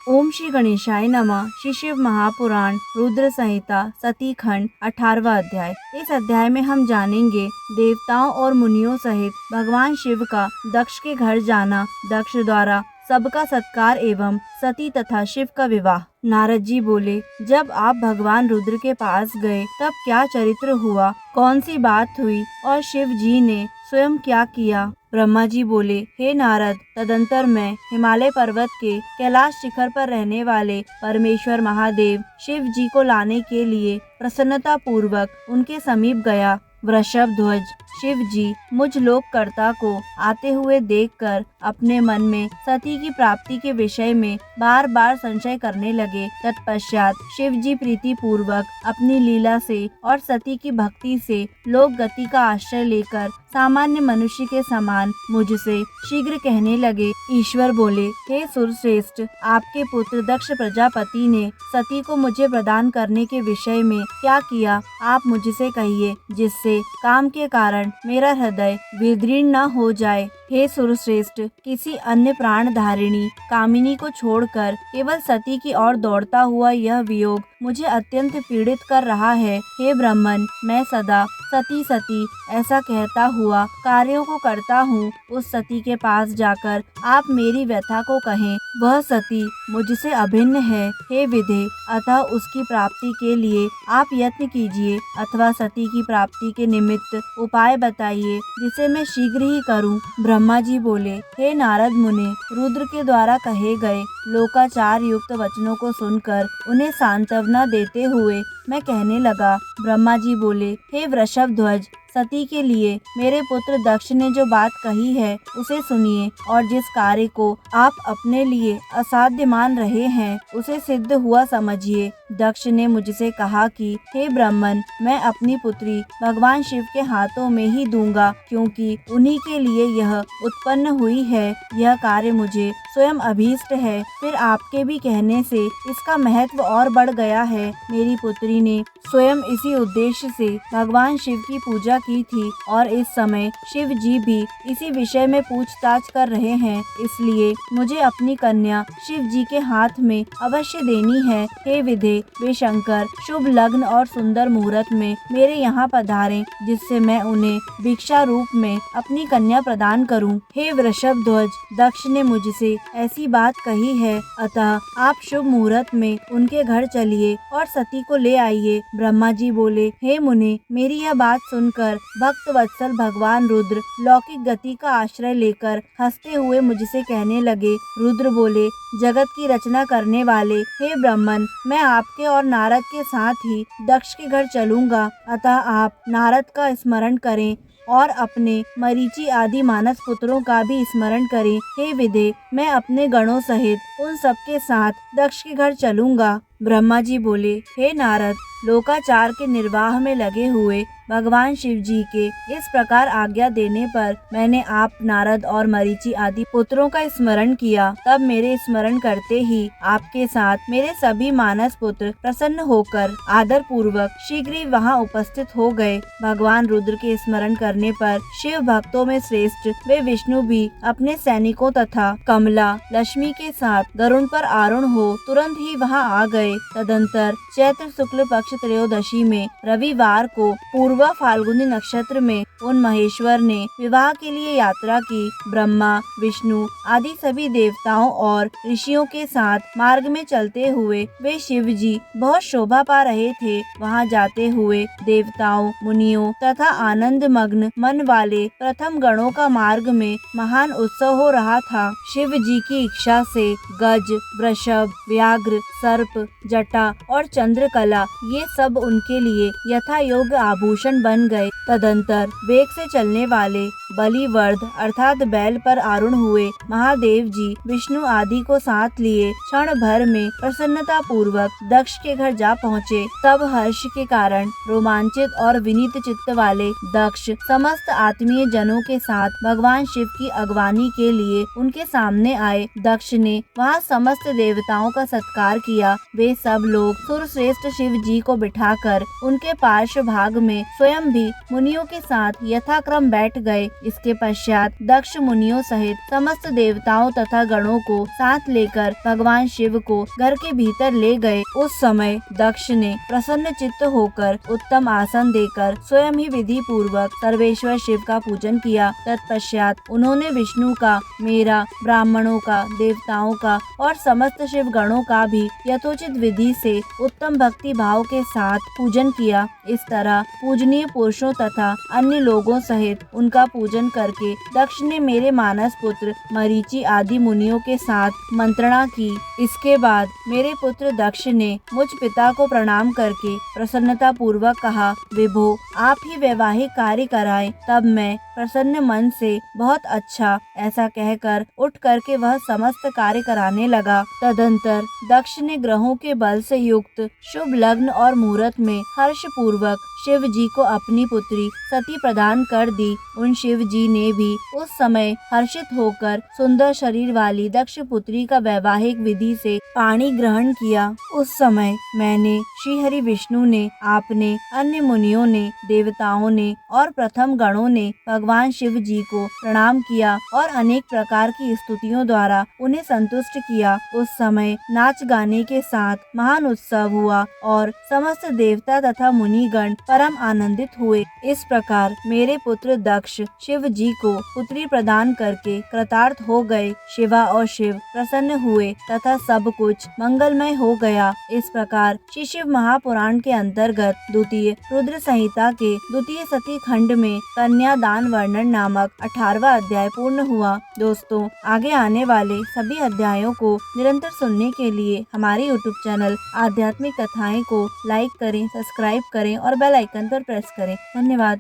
ओम श्री गणेशाय नमः। श्री शिव महापुराण रुद्र संहिता सती खंड 18वां अध्याय। इस अध्याय में हम जानेंगे देवताओं और मुनियों सहित भगवान शिव का दक्ष के घर जाना, दक्ष द्वारा सबका सत्कार एवं सती तथा शिव का विवाह। नारद जी बोले, जब आप भगवान रुद्र के पास गए तब क्या चरित्र हुआ, कौन सी बात हुई और शिव जी ने स्वयं क्या किया। ब्रह्मा जी बोले, हे नारद, तदंतर मैं हिमालय पर्वत के कैलाश शिखर पर रहने वाले परमेश्वर महादेव शिव जी को लाने के लिए प्रसन्नता पूर्वक उनके समीप गया। वृषभ ध्वज शिव जी मुझ लोककर्ता को आते हुए देखकर अपने मन में सती की प्राप्ति के विषय में बार बार संशय करने लगे। तत्पश्चात शिव जी प्रीति पूर्वक अपनी लीला से और सती की भक्ति से लोक गति का आश्रय लेकर सामान्य मनुष्य के समान मुझसे शीघ्र कहने लगे। ईश्वर बोले, हे सुरश्रेष्ठ, आपके पुत्र दक्ष प्रजापति ने सती को मुझे प्रदान करने के विषय में क्या किया, आप मुझसे कहिए, जिससे काम के कारण मेरा हृदय विदीर्ण न हो जाए। हे सुरश्रेष्ठ, किसी अन्य प्राण धारिणी कामिनी को छोड़कर केवल सती की ओर दौड़ता हुआ यह वियोग मुझे अत्यंत पीड़ित कर रहा है। हे ब्रह्मन, मैं सदा सती सती ऐसा कहता हुआ कार्यों को करता हूँ। उस सती के पास जाकर आप मेरी व्यथा को कहें। वह सती मुझसे अभिन्न है। हे विधे, अतः उसकी प्राप्ति के लिए आप यत्न कीजिए अथवा सती की प्राप्ति के निमित्त उपाय बताइए, जिसे मैं शीघ्र ही करूं। ब्रह्मा जी बोले, हे नारद मुने, रुद्र के द्वारा कहे गए लोकाचार युक्त वचनों को सुनकर उन्हें सांत्वना देते हुए मैं कहने लगा। ब्रह्मा जी बोले, हे वृषभ ध्वज, सती के लिए मेरे पुत्र दक्ष ने जो बात कही है उसे सुनिए, और जिस कार्य को आप अपने लिए असाध्य मान रहे हैं उसे सिद्ध हुआ समझिए। दक्ष ने मुझसे कहा कि हे ब्राह्मण, मैं अपनी पुत्री भगवान शिव के हाथों में ही दूंगा, क्योंकि उन्हीं के लिए यह उत्पन्न हुई है। यह कार्य मुझे स्वयं अभीष्ट है। फिर आपके भी कहने से इसका महत्व और बढ़ गया है। मेरी पुत्री ने स्वयं इसी उद्देश्य से भगवान शिव की पूजा की थी और इस समय शिव जी भी इसी विषय में पूछताछ कर रहे हैं, इसलिए मुझे अपनी कन्या शिव जी के हाथ में अवश्य देनी है। हे विधे, वे शंकर शुभ लग्न और सुंदर मुहूर्त में मेरे यहाँ पधारें, जिससे मैं उन्हें भिक्षा रूप में अपनी कन्या प्रदान करूं। हे वृषभ ध्वज, दक्ष ने मुझसे ऐसी बात कही है, अतः आप शुभ मुहूर्त में उनके घर चलिए और सती को ले आइए। ब्रह्मा जी बोले, हे मुने, मेरी यह बात सुनकर भक्त वत्सल भगवान रुद्र लौकिक गति का आश्रय लेकर हंसते हुए मुझसे कहने लगे। रुद्र बोले, जगत की रचना करने वाले हे ब्राह्मण, मैं आपके और नारद के साथ ही दक्ष के घर चलूंगा, अतः आप नारद का स्मरण करें और अपने मरीचि आदि मानस पुत्रों का भी स्मरण करें। हे विधे, मैं अपने गणों सहित उन सबके साथ दक्ष के घर चलूंगा। ब्रह्मा जी बोले, हे नारद, लोकाचार के निर्वाह में लगे हुए भगवान शिव जी के इस प्रकार आज्ञा देने पर मैंने आप नारद और मरीचि आदि पुत्रों का स्मरण किया। तब मेरे स्मरण करते ही आपके साथ मेरे सभी मानस पुत्र प्रसन्न होकर आदर पूर्वक शीघ्र ही वहाँ उपस्थित हो गए। भगवान रुद्र के स्मरण करने पर शिव भक्तों में श्रेष्ठ वे विष्णु भी अपने सैनिकों तथा कमला लक्ष्मी के साथ गरुड़ पर आरूढ़ हो तुरंत ही वहाँ आ गए। तदंतर चैत्र शुक्ल पक्ष त्रयोदशी में रविवार को पूर्व फाल्गुनी नक्षत्र में उन महेश्वर ने विवाह के लिए यात्रा की। ब्रह्मा, विष्णु आदि सभी देवताओं और ऋषियों के साथ मार्ग में चलते हुए वे शिव जी बहुत शोभा पा रहे थे। वहां जाते हुए देवताओं, मुनियों तथा आनंद मग्न मन वाले प्रथम गणों का मार्ग में महान उत्सव हो रहा था। शिव जी की इच्छा से गज, वृषभ, व्याघ्र, सर्प, जटा और चंद्रकला ये सब उनके लिए यथा योग्य आभूषण बन गए। तदंतर वेग से चलने वाले बलिवर्ध अर्थात बैल पर आरूढ़ हुए महादेव जी विष्णु आदि को साथ लिए क्षण भर में प्रसन्नता पूर्वक दक्ष के घर जा पहुँचे। तब हर्ष के कारण रोमांचित और विनीत चित्त वाले दक्ष समस्त आत्मीय जनों के साथ भगवान शिव की अगवानी के लिए उनके सामने आए। दक्ष ने वहाँ समस्त देवताओं का सत्कार किया। वे वे सब लोग सुरश्रेष्ठ शिव जी को बिठाकर उनके पार्श्व भाग में स्वयं भी मुनियों के साथ यथाक्रम बैठ गए। इसके पश्चात दक्ष मुनियों सहित समस्त देवताओं तथा गणों को साथ लेकर भगवान शिव को घर के भीतर ले गए। उस समय दक्ष ने प्रसन्न चित्त होकर उत्तम आसन देकर स्वयं ही विधि पूर्वक सर्वेश्वर शिव का पूजन किया। तत्पश्चात उन्होंने विष्णु का, मेरा, ब्राह्मणों का, देवताओं का और समस्त शिव गणों का भी यथोचित विधि से उत्तम भक्ति भाव के साथ पूजन किया। इस तरह पूजनीय पुरुषों तथा अन्य लोगों सहित उनका पूजन करके दक्ष ने मेरे मानस पुत्र मरीचि आदि मुनियों के साथ मंत्रणा की। इसके बाद मेरे पुत्र दक्ष ने मुझ पिता को प्रणाम करके प्रसन्नता पूर्वक कहा, विभो आप ही वैवाहिक कार्य कराएं। तब मैं प्रसन्न मन से बहुत अच्छा ऐसा कहकर उठ करके वह समस्त कार्य कराने लगा। तदंतर दक्ष ने ग्रहों के बल से युक्त शुभ लग्न और मुहूर्त में हर्ष पूर्वक शिव जी को अपनी पुत्री सती प्रदान कर दी। उन शिव जी ने भी उस समय हर्षित होकर सुंदर शरीर वाली दक्ष पुत्री का वैवाहिक विधि से पाणी ग्रहण किया। उस समय मैंने, श्री हरि विष्णु ने, आपने, अन्य मुनियों ने, देवताओं ने और प्रथम गणों ने भगवान शिव जी को प्रणाम किया और अनेक प्रकार की स्तुतियों द्वारा उन्हें संतुष्ट किया। उस समय नाच गाने के साथ महान उत्सव हुआ और समस्त देवता तथा मुनिगण परम आनंदित हुए। इस प्रकार मेरे पुत्र दक्ष शिव जी को पुत्री प्रदान करके कृतार्थ हो गए। शिवा और शिव प्रसन्न हुए तथा सब कुछ मंगलमय हो गया। इस प्रकार श्री शिव महापुराण के अंतर्गत द्वितीय रुद्र संहिता के द्वितीय सती खंड में कन्यादान वर्णन नामक 18वां अध्याय पूर्ण हुआ। दोस्तों, आगे आने वाले सभी अध्यायों को निरंतर सुनने के लिए हमारे YouTube चैनल आध्यात्मिक कथाएं को लाइक करें, सब्सक्राइब करें और बेल आइकन पर प्रेस करें। धन्यवाद।